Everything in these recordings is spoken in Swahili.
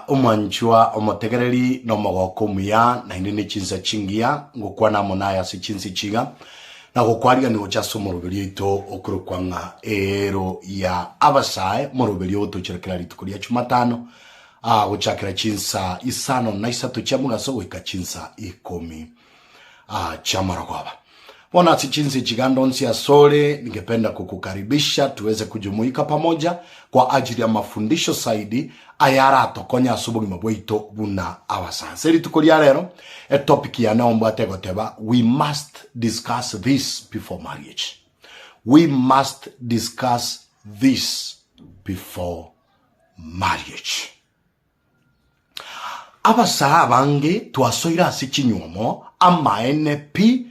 Omanchua omotegereri no mogoko muya na hindi ni chinsa chingia ngukwa na monaya si chinsi chiga na gukwariga ni gochaso moroberi ito okuru kwanga ero ya abasai moroberi oto chirekera litukuria chumatano gochakira chinsa isano na isatu chamugaso goika chinsa ikomi chamarogoba. Bona chinsi chigandonsi ya sole, ningependa kukukaribisha tuweze kujumuika pamoja kwa ajili ya mafundisho saidi ayara tokonya asubuhi mabweito buna awasa. Seri tukulia lero topic ya naomba tegoteba, we must discuss this before marriage. We must discuss this before marriage. Abasa abange tuasoira asichinyuomo ama NP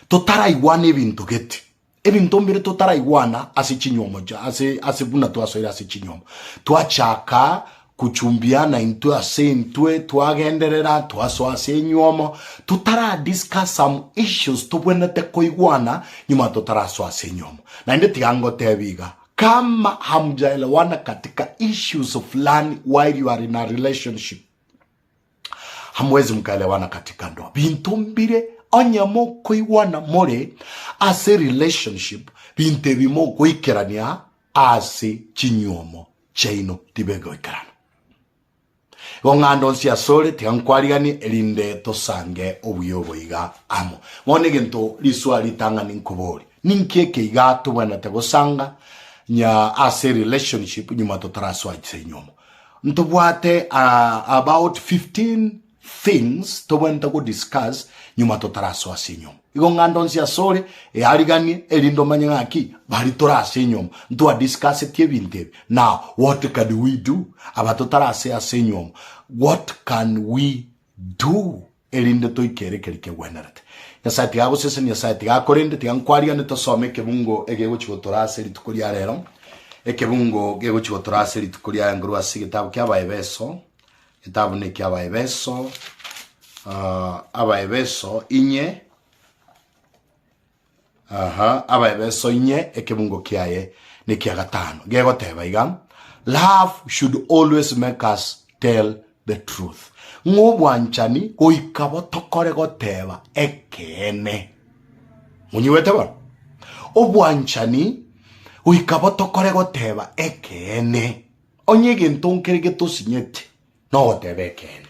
totara iwana ebintu gete ebintu mbere totara iwana asichinyuomo ja asibuna tuasoira asichinyuomo tuachaka kuchumbiana into asentwe tuagenderera tuaso asenyuomo tutara discuss some issues tubwenete koigwana nyuma totara so asenyuomo na inde tigango tebiga kama hamjaelewana katika issues fulani while you are in a relationship hamwezi mkaelewana katika ndoa bintu mbire onyamo koiwana more as a relationship binte bimo koikerania ase chinyuomo chaino tibego ikarana gongando cia sole tiankwariani elinde tosange obuyobo iga amo mone gento liswali tanga ninkobori ninkeke iga tubana tegosanga nya as a relationship nyuma totaraswa chinyuomo ntobwate about 15 things to went to go discuss nyuma totaraso asinyo igo ngandonsi asore arigani elindo manyangaki bari torasinyo ndo discuss tie binte. Now what can we do about totarase asinyo? What can we do elindo to ikere kelike wenerate ya sati abo sese ni sati ga korende tiankwari ane tosome kebungo egego chigotorase litukulia rero ekebungo gego chigotorase litukulia nguru asigitabo kyabayebeso kitabu ni kia abaebeso inye abaebeso inye ekebungo kiaye ni kia gatano gego teba iga love should always make us tell the truth ngobwanchani goikabo tokore goteba ekene munyiwete ba obwanchani goikabo tokore goteba ekene onyege ntonkerege tosinyete no tebekene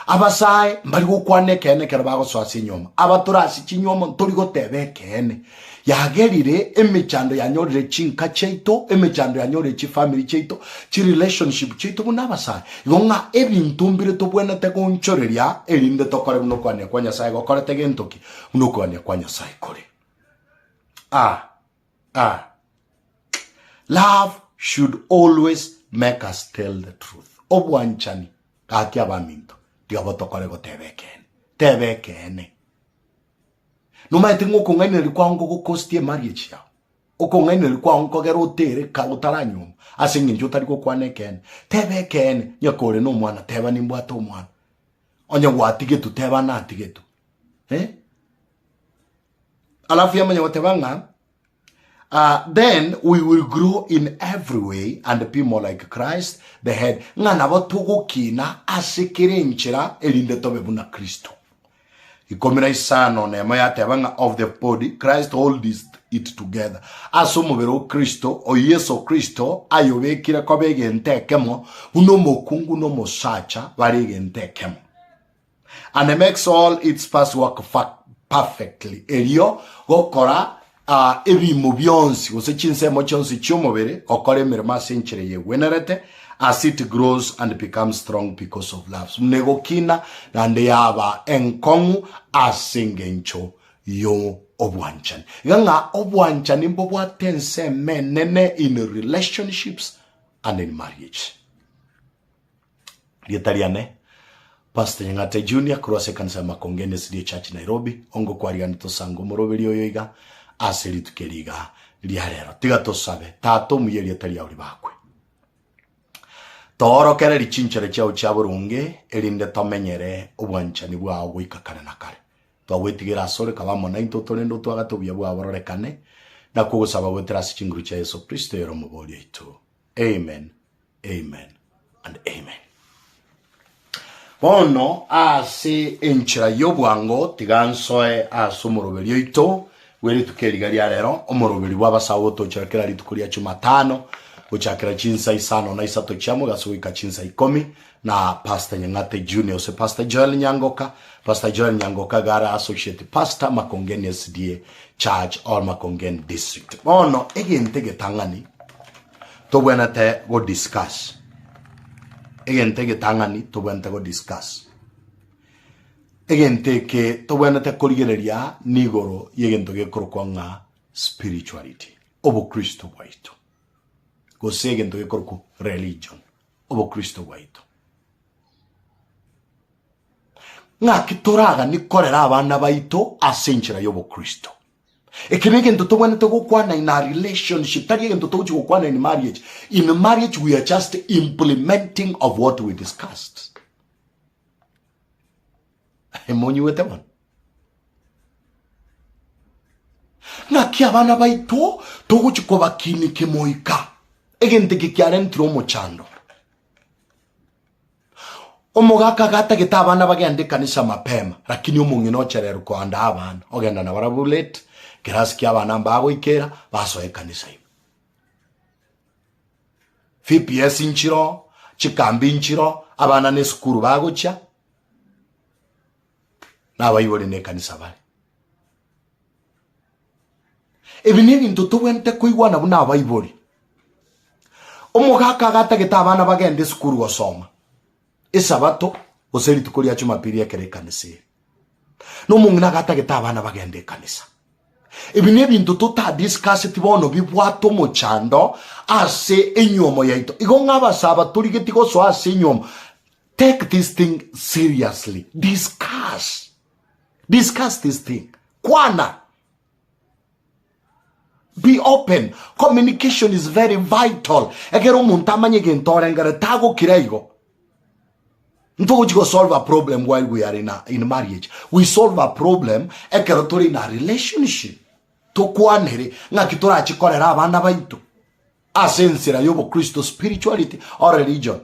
abasai mbali gukwane kene kerabago swasi nyoma abaturasi chinyoma tori gotebekene yagerire emechando yanyorire chinka cheito emechando yanyorire chi family cheito chi relationship cheito bunabasai yonga ebintu mbire to bwena te konchoreria elinde tokore buno kwane kwanya sai gokore tegentoki buno kwane kwanya sai kore love should always make us tell the truth obwanchani kati abaminto diabotokore go tebekene no maite ngoko ngane likwa ngo go costie marriage ya oko ngane likwa ngo gero tere ka utaranyo asingi njutari go kwanekene tebekene nyakore no mwana teba ni mbwato mwana onye gwatigetu teba na tigetu alafu yamanya watebanga then we will grow in every way and be more like Christ, the head. Ngana batugo kina asikirinchira elinde tobe buna Kristo. Ikomina isano ne mayate banga of the body. Christ holds it together. Aso mubero Kristo o Yesu Kristo ayobe kira kobege ntekemo uno mokungu no mosacha barige ntekemo. And it makes all its parts work perfectly. Elio gokora ebi mubionsi usechinse mochonsi chomobere okore merma senchire ye wenerete as it grows and becomes strong because of love negokina nande yaba enkongu asingencho yo obwanchan ganga obwanchan mbobwa tense menene in relationships and in marriage. Lietariane Pastor Nyang'ate Junior kurose kanisa Makongeni City Church Nairobi ongo kwariga nitosango moroberi oyoiga aseri tukeriga liarero tiga tosabe tato muyeri atari auri bakwe toro kere lichinchere chao chaburunge elinde tomenyere obwanchani bwa gwikakana nakare twagwitigira sore kabamo na into tolendo twagatobya bwa bororekane na kugusaba gweterasi chinguru cha Yesu Kristo yero muboli itu. Amen. Amen. and amen. Bono ase enchira yobwango tigansoe asumurubiri oito weri tukerigaria rero omurubiri w'abasawo tochakira ritukuria Jumatano uchakira chinsa isano na isato chamo gasuika chinsa 10 na Pastor Nyang'ate Junior se Pastor Joel Nyangoka gara associate pastor Makongeni SDA Church or Makongeni District. Bono egente getangani to bwana te go discuss. Egente getangani to bwana te go discuss. Egente ke to bwana te korigereria nigoro yegento gekorokwa spirituality obo Kristo waito. Go segento gekoroko religion obo Kristo waito. Nga kitoraga nikorera abana baito asenchira yobo Kristo. Ekinege ndoto bwana to gukwana in a relationship tari ndoto to gukwana in marriage. In marriage we are just implementing of what we discussed. Emonyi wete wan. Nga kia abana baito to guchikoba kini kemoika. Egente kikiaren tromo chando. Omogaka gata gita abana bagende kanisa mapema lakini omungino cherero kwanda abana ogenda na barabulete kirasi abana mbago ikera basoe kanisa ibi VPS inchiro chikambi inchiro abana ne skuru bagocha na bayibole ne kanisa bale ebinini ntoto wente kuigwana buna bayibole omogaka gata gita abana bagende skuru gosoma Esabato oseri tukoria Jumapili ekere kanisa no mungina gata geta abana bagende kanisa ebine bintu tota discuss tibono bibwato mo chando ase enyomo yaito igonga abasaba turigeti go so ase enyomo. Take this thing seriously. Discuss this thing. Kwana be open. Communication is very vital. Egero muntamanye gentore ngare tago kiraigo. We solve a problem while we are in marriage. We solve a problem in a relationship. Tokuanere nga kitora chikorera abana baito. Asensira yobo Kristo spirituality or religion.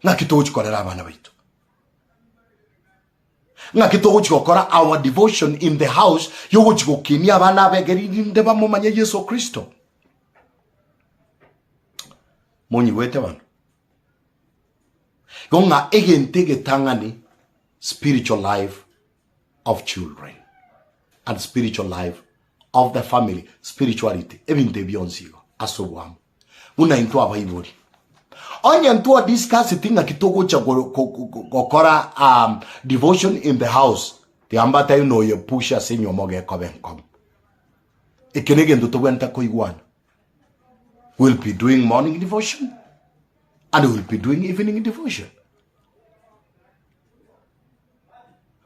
Nga kito chikorera abana baito. Nga kito chikokora our devotion in the house yobo chikokini abana begeri ndeba momanye Yesu Kristo. Moni wete wan. Gonga egentege tangani spiritual life of children and spiritual life of the family, spirituality ebinte bionsigo asobwam una into abayibori onya nto discuss tinga kitoko cha gokora devotion in the house the ambata you know you push us in your moge kobenkom ekenege ndo tobwenta ko igwana will be doing morning devotion and will be doing evening devotion.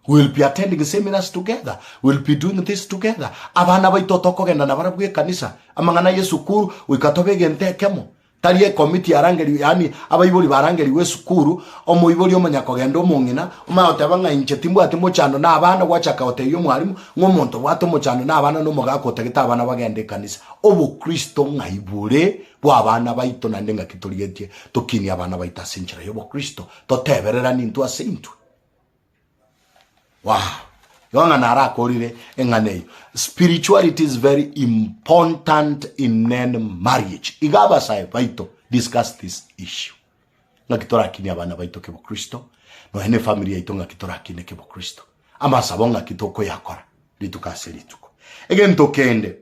We'll be attending seminars together. We'll be doing this together. Abana baitotoko genda na barabwe kanisa. Amangana Yesu kuru wikatobe gente kemo. Tariye committee arangeri yani abayiboli barangeri wesukuru omuyiboli omanyako genda omungina umayotebanga inchetimbu atimo chano na abana gwachaka oteyo mwarimu ngomonto wato mochano na abana no mogako tegeta abana bagende kanisa. Obo Kristo ngaibure bwa abana baito na ndenga kitoligetie tokini abana baita senchira yobo Kristo toteberera nintu asintu. Wow. Yonga nara korire enganeyo. Spirituality is very important in any marriage. Igaba sai baito discuss this issue. Ngakitora kini abana baito kebo Kristo. No hene familia ito ngakitora kine kebo Kristo. Ama sabonga kitoko yakora. Litukase lituko. Again tokende.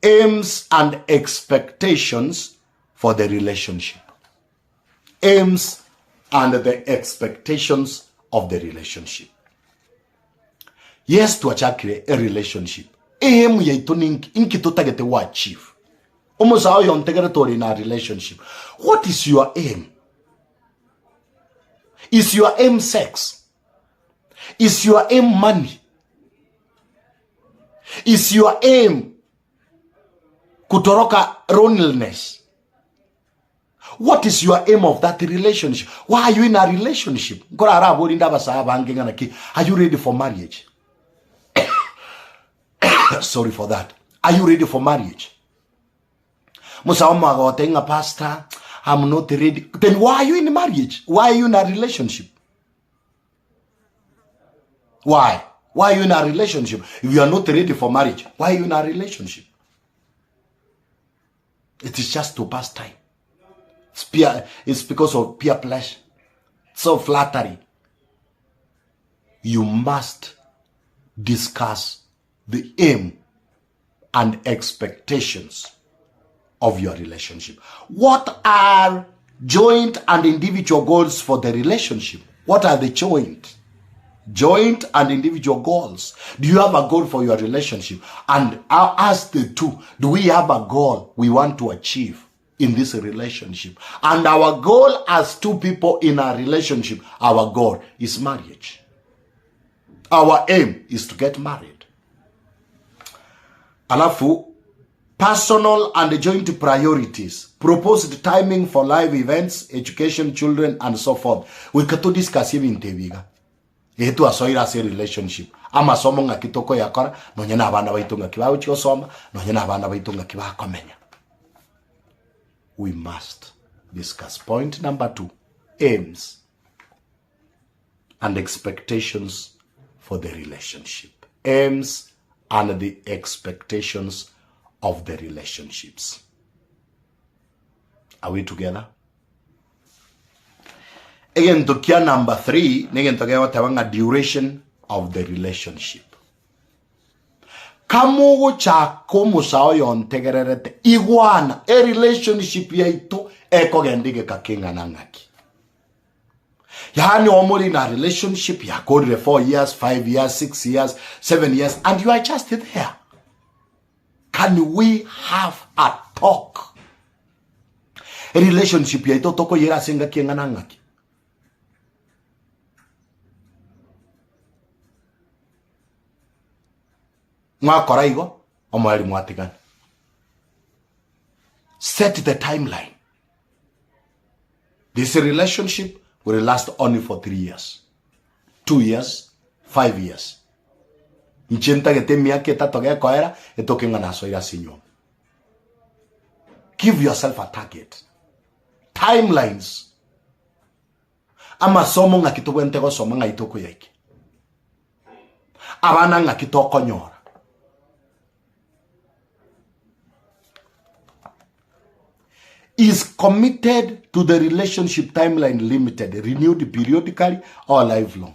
Aims and expectations for the relationship. Aims and the expectations of the relationship. Yes, to achieve a relationship. Aim ye to inkitotagete wa achieve. Almost how you integrate in a relationship. What is your aim? Is your aim sex? Is your aim money? Is your aim kutoroka loneliness? What is your aim of that relationship? Why are you in a relationship? Are you ready for marriage? Sorry for that. Are you ready for marriage? Musaoma agotenga pastor, I'm not ready. Then why are you in marriage? Why are you in a relationship? Why? Why are you in a relationship? If you are not ready for marriage, why are you in a relationship? It is just to pass time. It's because of peer pleasure. So flattery. You must discuss the aim and expectations of your relationship. What are joint and individual goals for the relationship? What are the joint and individual goals? Do you have a goal for your relationship? And as the two, do we have a goal we want to achieve in this relationship? And our goal as two people in a relationship, our goal is marriage. Our aim is to get married. Alafu, personal and joint priorities, proposed timing for live events, education, children, and so forth. We can discuss even tebiga. Etu asoira se relationship. Ama somo nga kitoko yakora, no nyana abana baitunga kiba uchiko soma, no nyana abana baitunga kiba komenya. We must discuss. Point number 2, aims and expectations for the relationship. Aims and the expectations of the relationships. Are we together? Again, tokia number 3, again tokia watawanga duration of the relationship. Kamugu chako musao yontegererete iguana a relationship yaitu eko gendige kakinga nangaki. Yani omuri na relationship ya kodre 4 years, 5 years, 6 years, 7 years, and you are just there. Can we have a talk? A relationship ya ito toko yera singa kienga nangaki. Nga koraigo omwali mwatigana. Set the timeline. This relationship will last only for 3 years, 2 years, 5 years. Nchenta gete miaka tatu ge koera etokenga naso ira sinyo. Give yourself a target. Timelines. Ama somo nga kitobwente go somo nga itoko yake. Abana nga kitoko nyora. Is committed to the relationship timeline limited, renewed periodically or lifelong.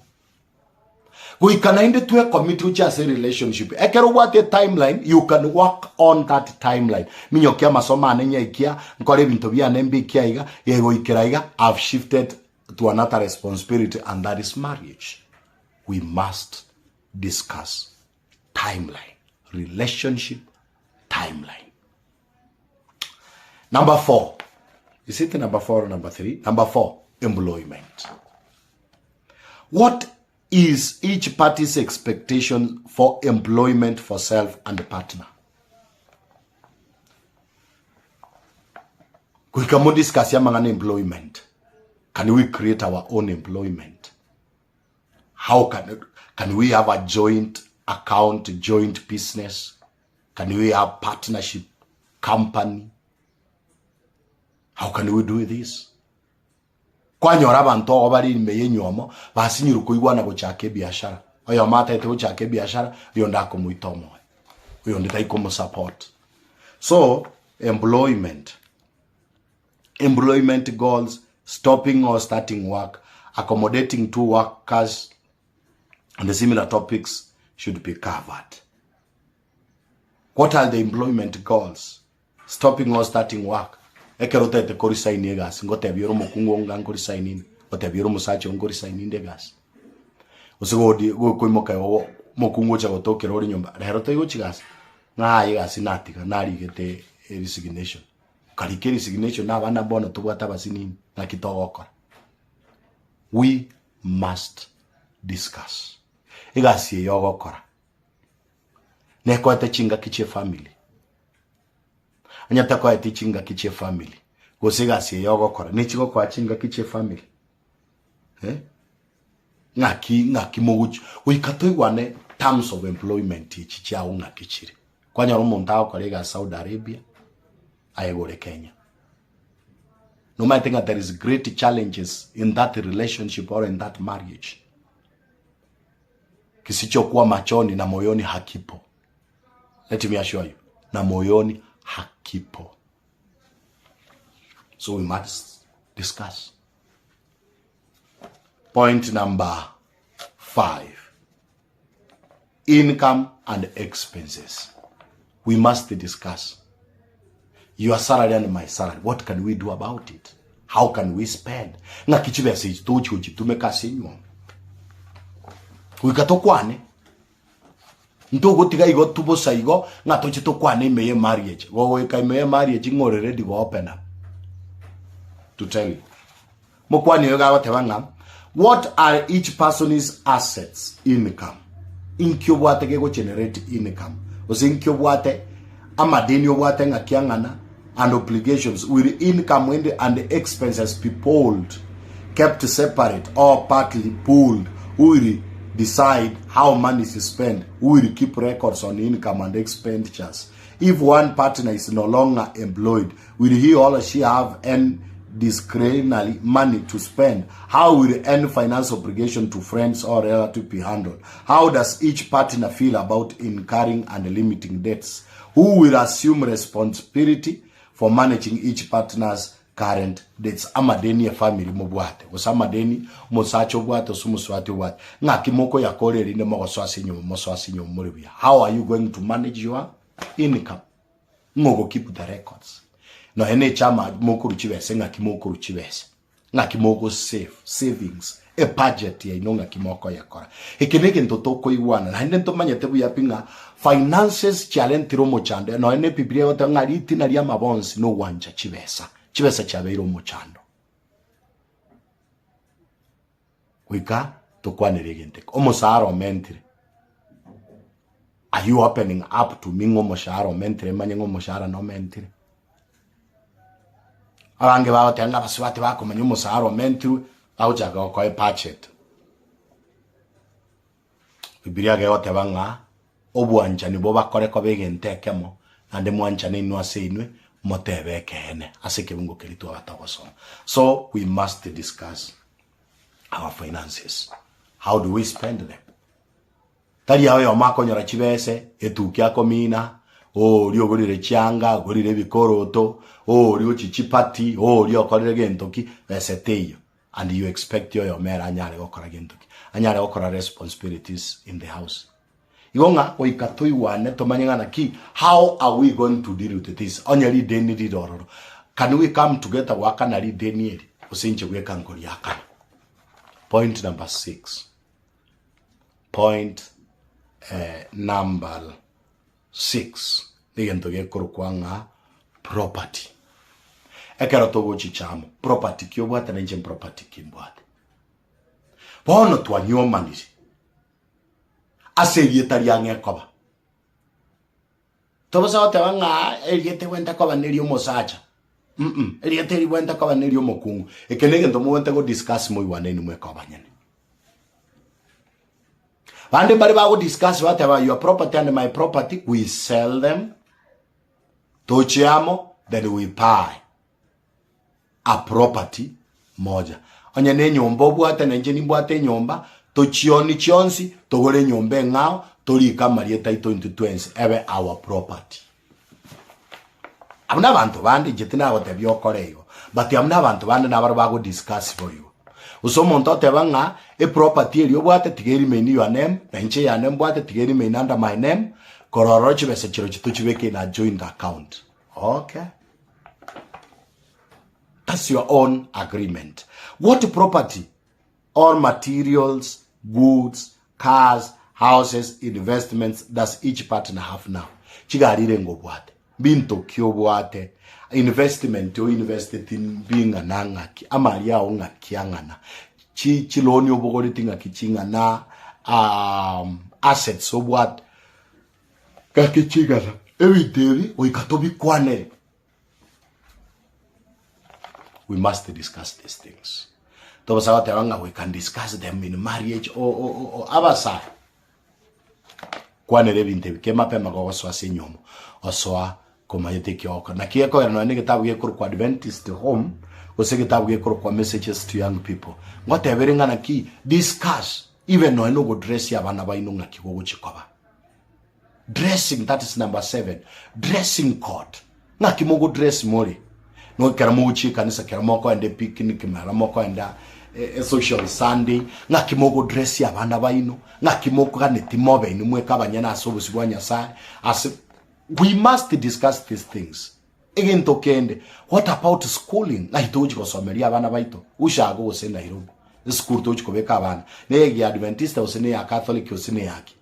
We can end to a commit to just a relationship. Ekero what a timeline, you can work on that timeline. Minyo kia masoma anenya ikia, nkore bintobia nembi ikia iga, yego ikiraiga, I've shifted to another responsibility, and that is marriage. We must discuss timeline, relationship timeline. Number 4. Is it number 4 or number 3? Number 4, employment. What is each party's expectation for employment for self and the partner? We can discuss employment. Can we create our own employment? How can we have a joint account, joint business? Can we have partnership, company? How can we do this? Kwanyora bantu obari meye nyomo basinyiru kuigwana gochake biashara. Oyo mata ete gochake biashara yonda ko muitomo. Yonda tai ko support. So, employment goals, stopping or starting work, accommodating two workers, and the similar topics should be covered. What are the employment goals? Stopping or starting work. Ekerota ete kori saini gas ngote biro mukungu nga ngori saini ngote biro musachi ngori saini ndegas usegodi go koimoka yo mukungu cha gotokera ori nyumba rero tayo chigas na yigas natika nari gete resignation kalike resignation na bana bona tubata basini na kitogoko. We must discuss igasi yogokora neko ate chinga kiche family. Anyata kwa teachinga kiche family. Gosega si yogo kora. Nichiko kwa chinga kiche family. Ngaki moguchi. Uikatoi wane terms of employment chichia unga kichiri. Kwa nyarumo ntao kolega Saudi Arabia. aegore Kenya. No matter think that there is great challenges in that relationship or in that marriage. Kisichokuwa machoni na moyoni hakipo. Let me assure you, na moyoni hakipo. So we must discuss. Point number 5. Income and expenses. We must discuss. Your salary and my salary. What can we do about it? How can we spend? Nga kichibe se tochi uchitume kasinyo. Wikatokwane. Ntogo tiga igo tubo saigo nga tochi tokwane meye marriage. Go kai meye marriage ngore ready go open up. To tell you. Mokwani yoga watebanga. What are each person's assets, income? Inkyo ge go generate income. Ozinkyo bwate amadeni obwate nga kiangana and obligations with income and the expenses be pooled, kept separate or partly pooled. We will decide how money is spent. We will keep records on income and expenditures. If one partner is no longer employed, will he or she have an discretionary money to spend? How will any finance obligation to friends or relatives be handled? How does each partner feel about incurring and limiting debts? Who will assume responsibility for managing each partner's current debts? Amadeni ya family mobwate. Osamadeni mosacho bwate osumuswati bwate. Ngakimoko ya kore rine mwaswasi nyo muribia. How are you going to manage your income? Ngogo keep the records. No ene chama moko ruchibese ngakimoko ruchibese. Ngakimoko savings. A budget ya inonga kimoko ya kora. Ekeneke ntotoko iwana. Na hende ntomanyete buya pinga finances chalentiro mochande. No ene Biblia wata ngariti na liya mabonsi no wanja chibesa. Chibesa chabeiro mochando. Wika tokwane regenteko. Omosaro mentire. Are you opening up to mingo mosharo mentire manyengo moshara no mentire? Abange bawo tenga baswati bako manyo mosharo mentire aujaga okoi patchet. Biblia ge wote banga obwanja ni bo bakore ko begentekemo ande mwanja ni nwase inwe motebe kene asike bungo kelitu abatagosoma. So we must discuss our finances. How do we spend them? Tari yawe omako nyora chibese etukia komina rio gorire chianga gorire bikoroto rio chichipati rio korire gentoki beseteyo. And you expect your mera anyare okora gentoki anyare okora responsibilities in the house. Igonga oikatoi wane tomanyanga ki, how are we going to deal with this? Onyari deni didororo. Can we come together wakanari deni usinche weka ngori yaka? Point number 6. Point number 6. Nigentoge kurukwanga property. Ekero togo chichamo property kyobwata na nje property kimbwata. Bono twanyomanisi. Ase yetari yange koba. Tobosa otebanga eliete wenda koba neri omosacha. Eliete wenda koba neri omokungu. Ekenege ntomo wenda go discuss mo iwane ni mwe koba nyene. Bande bari ba go discuss whatever your property and my property, we sell them. Tochiamo, then we buy a property moja. Onye ne nyomba obwate na nje ni bwate nyomba tochioni chionsi togore nyombe ngao tori kamari title into 20 ebe our property. Amuna bantu bandi jetina gote byokoreyo but amuna bantu bandi na barbago discuss for you. Usomo ntote banga e property eri obwate tigeri meni your name na nje ya name bwate tigeri meni under my name kororochi bese chiro chituchibeke na joint account. Okay. That's your own agreement. What property or materials, goods, cars, houses, investments does each partner have now? Chigarire ngobwate. Binto kyobwate. Investment o invested in being a nangaki. Amaria o ngakiangana. Chiloni obogoriti ngakichinga assets obwate. Kakichigana. Every day we katobi kwane. We must discuss these things. We can discuss them in marriage or other side. Kwane rebinte kema pema go so asenyomo. Osoa komayete kioko na kieko yana ne gitabu gekuru kwa Adventist home ose gitabu gekuru kwa messages to young people ngote beringana ki discuss even no eno go dress ya bana baino ngaki go chikoba dressing. That is number 7. Dressing code ngaki mo go dress mori no kera mo chi kanisa kera mo ko ende picnic mara mo ko enda social Sunday ngaki mo go dress ya bana baino ngaki mo ko kaneti mobe ni mwe kabanyana asobusi bwa Nyasaye as we must discuss these things. Again tokende, what about schooling? Na hitoji kosomeria abana baito. Ushago ose Nairobi. School toji kobeka abana. Negi Adventista ose ya Catholic ose yaki.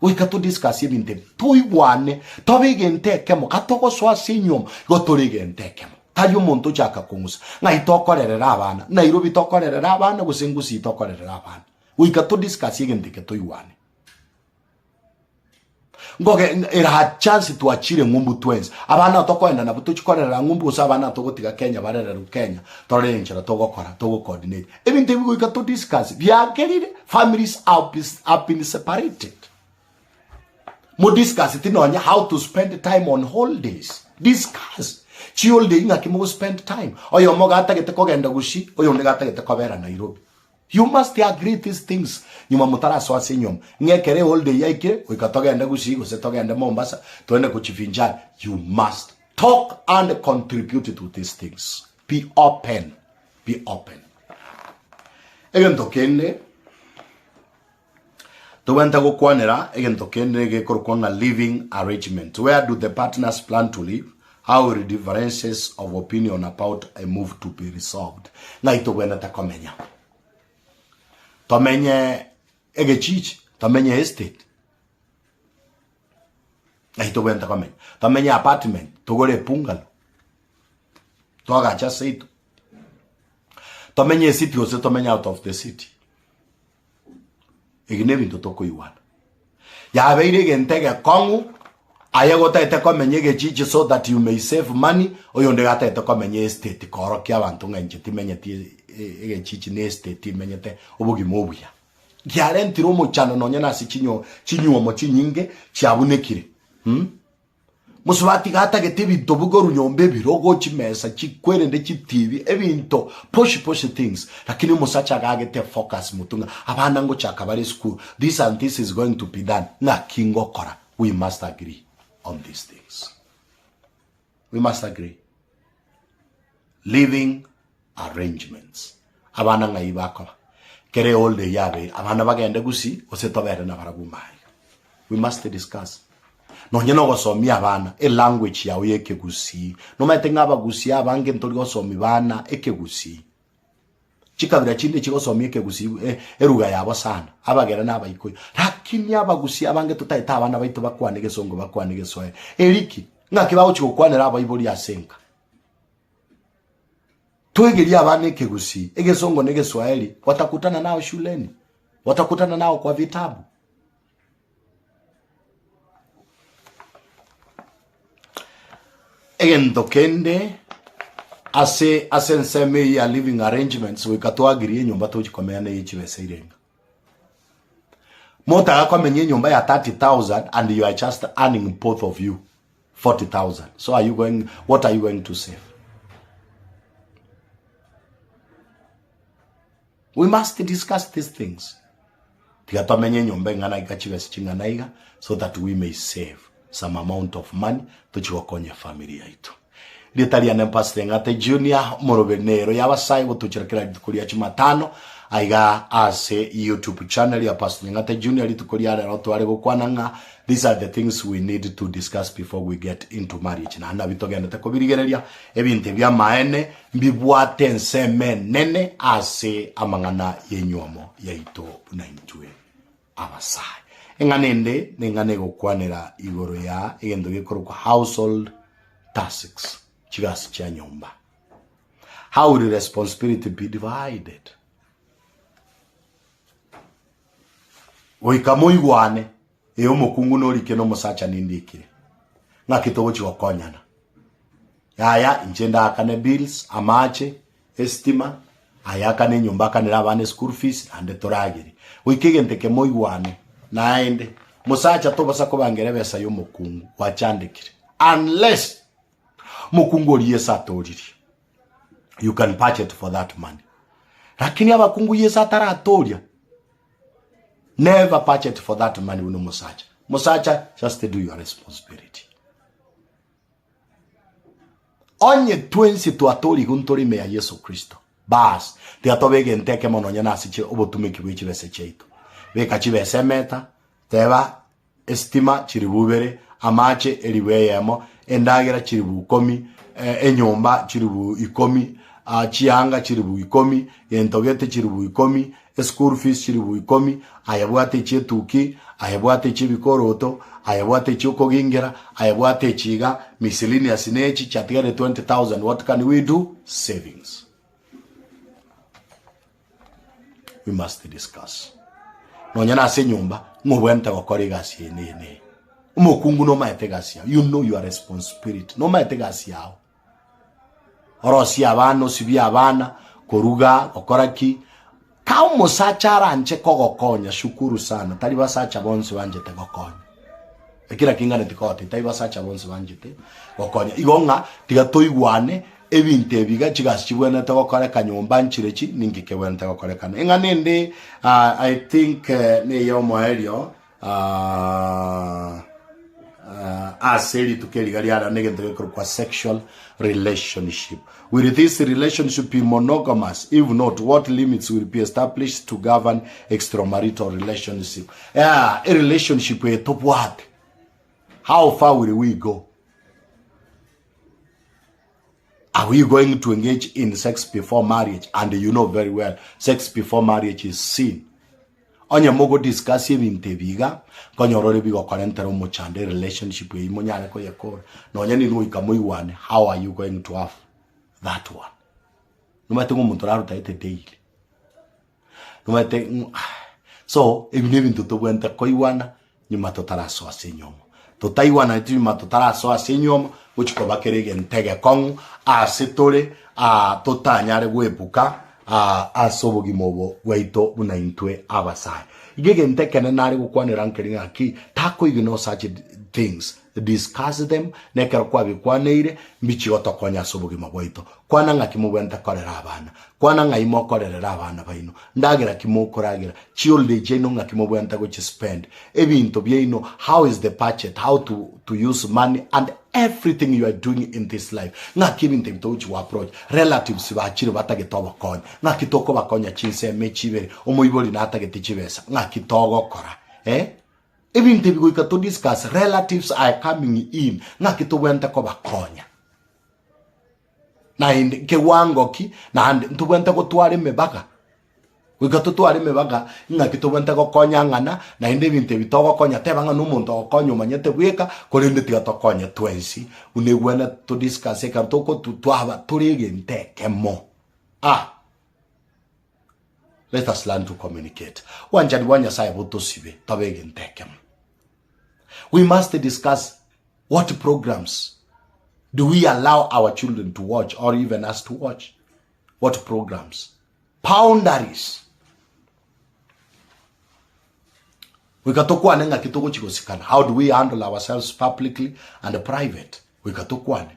We kato discuss ibinte. Tuigwane, tobige ntekemo, katoko swa sinyom, gotorige ntekemo. Tayo monto chaka kungusa. Na hitokorerera abana. Nairobi tokorerera abana, gusengusi tokorerera abana. We kato discuss igente ke tuigwane. Ngoge era chance to achire ngumbu twins abana tokoenda na butuchikorera ngumbu usabana togotiga Kenya barera Kenya torenchera togokora togo coordinate ebinte bigo ikato discuss byagerire families have been separated mo discuss tinonya how to spend time on holidays discuss chi holiday ngaki mo spend time oyo mo gata gete kogenda gushi oyo ndegata gete kobera Nairobi. You must agree these things. Nyuma mutara so asenyom. Ngekere holiday yaikire, ukatogenda gushi, usetogenda Mombasa, tuende kuchifinjana. You must talk and contribute to these things. Be open. Be open. Egen tokende. Tuwenta kukwanera, egen tokende gekorkwanga living arrangement. Where do the partners plan to live? How will differences of opinion about a move to be resolved? Na ito wena takomenya. Tomenye egechich, tomenye estate. Na hito wenta komenya. Tomenye apartment, togore pungalo. Toga chasa ito. Tomenye city ose tomenye out of the city. Eginevi totoko iwana. Ya abeire gentege kongu, ayagota ite komenye egechichi so that you may save money, oyonde gata ite komenye estate, koro kia bantunga ncheti menye ti egechichi ne estate menyete obugi mobuya giarentiro mo chano nonya na sichinyo chinyuomo chinyinge chiabunekire musubati gata gete binto bugo runyombe birogo chimesa chikwerende chitivi ebinto push things lakini musacha gagete focus mutunga abana ngo chakabare school this and this is going to be done na kingo kora. We must agree on these things. We must agree. Living arrangements. Abana ngai bako kere all the yabe abana bagende gusi osetobere na baragumai. We must discuss. No nyeno gosomi abana e language yawe yeke gusi. No maitenga bagusi abange ntoli gosomi bana eke gusi. Chikabira chinde chigosomi eke gusi eruga yabo sana. Abagera na abayikoyo. Lakini abagusi abange tutaita abana baito bakwanege songo bakwanege soe. Eriki ngakibawo chikokwanera abayiboli asenka. Tuegeria abane kegusi egesongo nege Swahili watakutana nao shuleni, watakutana nao kwa vitabu. Egen tokende ase nseme ya living arrangements wikatoagirie nyumba tochikomene yichibese irenga mota yakomenye nyumba ya 30,000 and you are just earning both of you 40,000. So what are you going to save? We must discuss these things. So that we may save some amount of money to chiwakonye familia itu. Litaliana Pastor Ngate Junior Morobenero yabasai botuchirakira litukulia Jumatano aiga ase YouTube channel ya Pastor Ngate Junior litukulia lero twale gukwananga. These are the things we need to discuss before we get into marriage. Na hana bitogenda tekobirigereria ebinte bya maene mbibwate nseme nene ase amangana yenyuomo yaito unaintwe abasai. Enganende nengane gukwanira igoro ya egendo gikorwa household tasks. Chigas cha nyumba. How will the responsibility be divided? Oikamuigwane eyo mokungu norike no musacha nindikire. Ngakitobo chikokonyana. Yaya injenda akane bills, amache, estima, ayakane nyumba kanira abane school fees ande toragiri. Oikigente ke moigwane naende musacha tobasa kobangere besa yo mokungu wachandikire. Unless mukungu Yesu atoriri. You can patch it for that money. Lakini abakungu Yesu ataratoria. Never patch it for that money uno musacha. Musacha, just do your responsibility. Onye twensi tu atori guntori mea Yesu Kristo. Bas, te atobege nteke mononya nasiche obotumiki wichi bese cheito. Weka chibe semeta, teba estima chiribubere, amache eriweyemo, endagira chiribu 10, enyomba chiribu 10, chianga chiribu 10, entogete chiribu 10, school fees chiribu 10, ayabwate chetuki, ayabwate chibikoroto, ayabwate chokogingera, ayabwate chiga, miscellaneous nechi chatigare 20,000. What can we do? Savings. We must discuss. No nyana se nyumba, ngobwenta wakore gasi ene. Umukungu no maete gasi. You know your responsibility. No maete gasi yao. Orosi abana, sibi abana, koruga, okoraki. Kao musacha ranche kogokonya, shukuru sana. Tali basacha bonse banjete gokonya. Ekira kingane tikote, tali basacha bonse banjete gokonya. Igonga tigatoigwane ebinte biga chigashibwena tagokore kanyomba nchirechi ningike wena tagokore kana. Enganende I think ne yomo elio aseri tukeligaria negente kwa sexual relationship. Will this relationship be monogamous? If not, what limits will be established to govern extramarital relationship? A relationship with top what? How far will we go? Are we going to engage in sex before marriage? And you know very well, sex before marriage is sin. Onye mogo discuss ebinte biga konyorore bigo konentero mochande relationship we monyane ko yakora no nyani ruika moiwane. How are you going to have that one? No mate ngo mutoraro taite daily. No mate so ebine bintu to bwenta koiwana nyuma totaraso asenyomo totaiwana nyuma totaraso asenyomo uchiko bakerege ntege kong asetore totanyare gwebuka asobogi mobo waito bunaintwe abasai igege ntekene nari gukwanira nkeringa ki tako igino such things discuss them nekero kwa bikwaneire mbichi otokonya asobogi mobo waito kwana ngaki mubenta korera abana kwana ngaimo korera abana baino ndagira kimokoragira chiolde jeno ngaki mubenta go spend ebinto byeino. How is the budget, how to use money and everything you are doing in this life. Ngaki binte bitochi wa approach relatives bachire batage tobo konya ngaki toko bakonya chinse mechibere omoiboli na atage tichibesa ngaki togo kora ebinte bigoika to discuss. Relatives are coming in ngaki to wenta ko bakonya na inde ke wango ki na ntu wenta ko tware mebaka wikato tware mebaka ngaki to wenta ko konya ngana na inde binte bitogo konya tebanga numuntu okonya manyete bweka kolende tigato konya twensi unegwana to discuss ka toko tutwaba turige ntekemo. Let us learn to communicate. Wanjani wanya sai botosibe tabege ntekemo. We must discuss what programs do we allow our children to watch or even us to watch. What programs? Boundaries. Wikatokwane nga kitoko chikosikana. How do we handle ourselves publicly and private? Wikatokwane.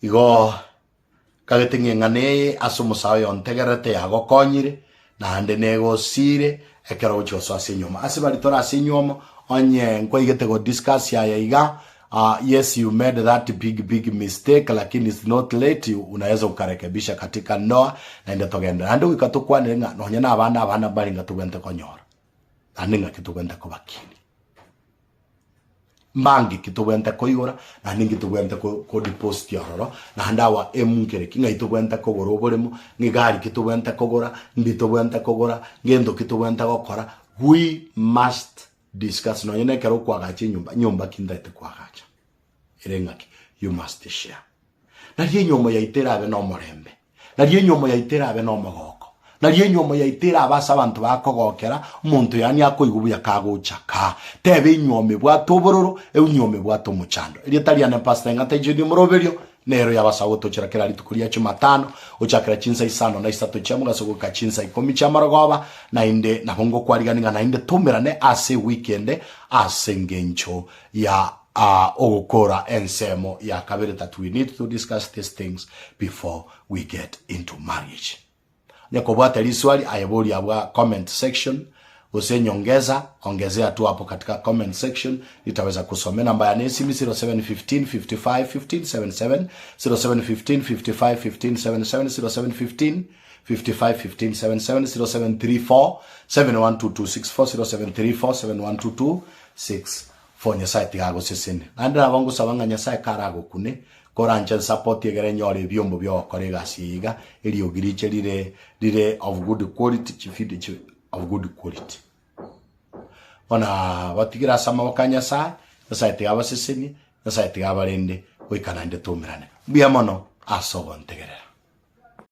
Igo kagetinge ngane asumusawe ontegerete yago konyire na hande nego sire ekero choso asenyoma asibali tora asenyoma onye nkoigete go discuss ya iga. Yes, you made that big mistake, lakini it's not late. Unaweza ukarekebisha katika ndoa na ndio togenda ando wikatukwa nenga nonya na abana bali ngatugente konyora aninga kitugente ko bakini mbangi kitugente ko yora na ningi kitugente ko deposit yororo na ndawa emungere kinga kitugente ko goroboremo ngigari kitugente ko gora nditugente ko gora ngendo kitugente ko kora. We must discuss. No yene kero kwa gachi nyumba kindete kwa gacha irengaki. You must share. Na rie nyomo ya itera abe no morembe, na rie nyomo ya itera abe no mogoko, na rie nyomo ya itera abasa abantu bakogokera umuntu yani akoigubuya kaguchaka tebe nyome bwa tobororo nyome bwa tomuchando iri taliana pastor ngate judi muroberio nero yabasago tochera kera litukulia chumatano uchakira chinsa isano na isato chamuga soko ka chinsa ikomi chamarogoba na inde na hongo kwariganinga na inde tomerane ase weekend ase ngencho ya ogukora ensemo ya kabiri that we need to discuss these things before we get into marriage. Nyakobwata liswali ayeboli abwa comment section. Usenyongeza, ongezea tu hapo katika comment section, nitaweza kusomea. Namba ya nesi 0715 55 1577, 0715 55 1577, 0715 55 1577, 0734 712264, 0734 712264. Nyasaye tigago sesini andra bangu sabanga nyasaye karago kune koranche support yegere nyore byombo byo korega siga ili ogiriche lire of good quality chifidi of good quality. Ona batigira sama wakanya sa nyasaye tigago sesini nyasaye tigago rende oikana inde tumirane biamono asogo ntegerera.